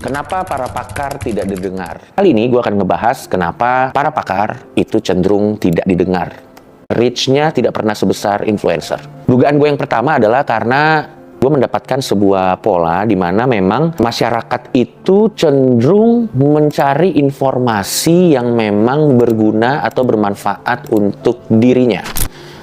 Kenapa para pakar tidak didengar? Kali ini gue akan ngebahas kenapa para pakar itu cenderung tidak didengar. Reach-nya tidak pernah sebesar influencer. Dugaan gue yang pertama adalah karena gue mendapatkan sebuah pola di mana memang masyarakat itu cenderung mencari informasi yang memang berguna atau bermanfaat untuk dirinya.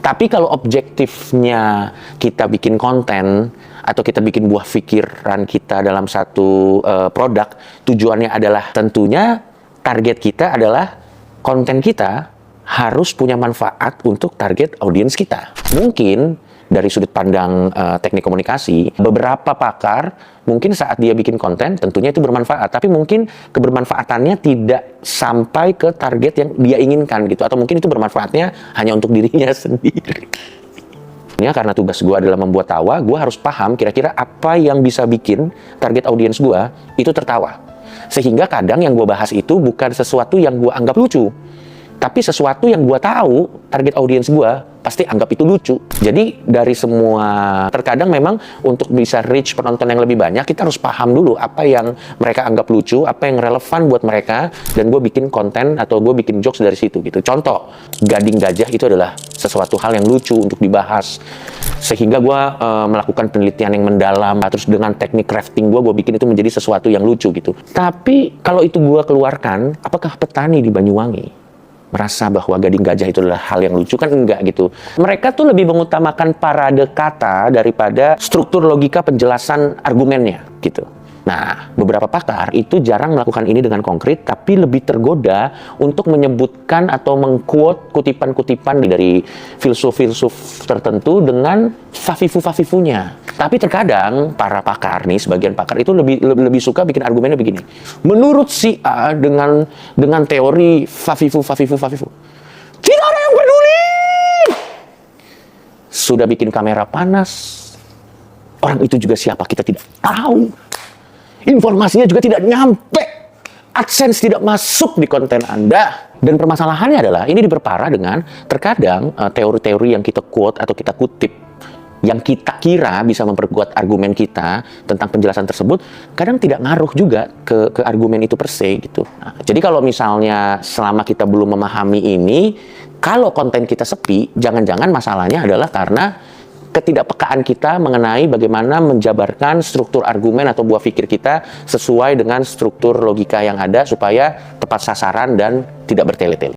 Tapi kalau objektifnya kita bikin konten atau kita bikin buah pikiran kita dalam satu produk, tujuannya adalah tentunya target kita adalah konten kita harus punya manfaat untuk target audiens kita. Mungkin dari sudut pandang teknik komunikasi, beberapa pakar mungkin saat dia bikin konten tentunya itu bermanfaat, tapi mungkin kebermanfaatannya tidak sampai ke target yang dia inginkan gitu, atau mungkin itu bermanfaatnya hanya untuk dirinya sendiri. Ya, karena tugas gue adalah membuat tawa, gue harus paham kira-kira apa yang bisa bikin target audiens gue itu tertawa. Sehingga kadang yang gue bahas itu bukan sesuatu yang gue anggap lucu, tapi sesuatu yang gue tahu target audiens gue pasti anggap itu lucu. Jadi dari semua, terkadang memang untuk bisa reach penonton yang lebih banyak, kita harus paham dulu apa yang mereka anggap lucu, apa yang relevan buat mereka, dan gue bikin konten atau gue bikin jokes dari situ gitu. Contoh, gading gajah itu adalah sesuatu hal yang lucu untuk dibahas. Sehingga gue melakukan penelitian yang mendalam, terus dengan teknik crafting gue bikin itu menjadi sesuatu yang lucu gitu. Tapi kalau itu gue keluarkan, apakah petani di Banyuwangi merasa bahwa gading gajah itu adalah hal yang lucu? Kan enggak gitu. Mereka tuh lebih mengutamakan parade kata daripada struktur logika penjelasan argumennya gitu. Nah, beberapa pakar itu jarang melakukan ini dengan konkret, tapi lebih tergoda untuk menyebutkan atau mengquote kutipan-kutipan dari filsuf-filsuf tertentu dengan fafifu-fafifunya. Tapi terkadang para pakar nih, sebagian pakar itu lebih suka bikin argumennya begini. Menurut si A dengan teori fafifu. Tidak ada yang peduli. Sudah bikin kamera panas. Orang itu juga siapa kita tidak tahu. Informasinya juga tidak nyampe. AdSense tidak masuk di konten Anda. Dan permasalahannya adalah ini diperparah dengan terkadang teori-teori yang kita quote atau kita kutip, yang kita kira bisa memperkuat argumen kita tentang penjelasan tersebut, kadang tidak ngaruh juga ke argumen itu per se gitu. Nah, jadi kalau misalnya selama kita belum memahami ini, kalau konten kita sepi, jangan-jangan masalahnya adalah karena ketidakpekaan kita mengenai bagaimana menjabarkan struktur argumen atau buah pikir kita sesuai dengan struktur logika yang ada supaya tepat sasaran dan tidak bertele-tele.